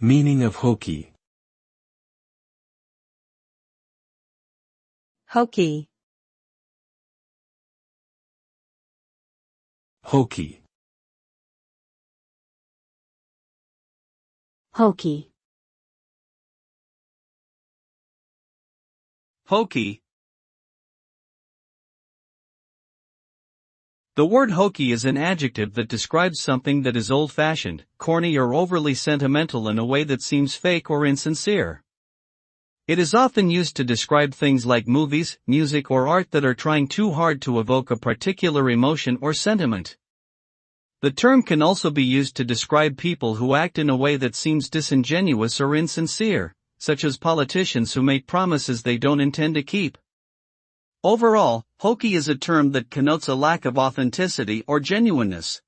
Meaning of hokey. Hokey. Hokey. Hokey. Hokey. The word hokey is an adjective that describes something that is old-fashioned, corny or overly sentimental in a way that seems fake or insincere. It is often used to describe things like movies, music or art that are trying too hard to evoke a particular emotion or sentiment. The term can also be used to describe people who act in a way that seems disingenuous or insincere, such as politicians who make promises they don't intend to keep. Overall, hokey is a term that connotes a lack of authenticity or genuineness.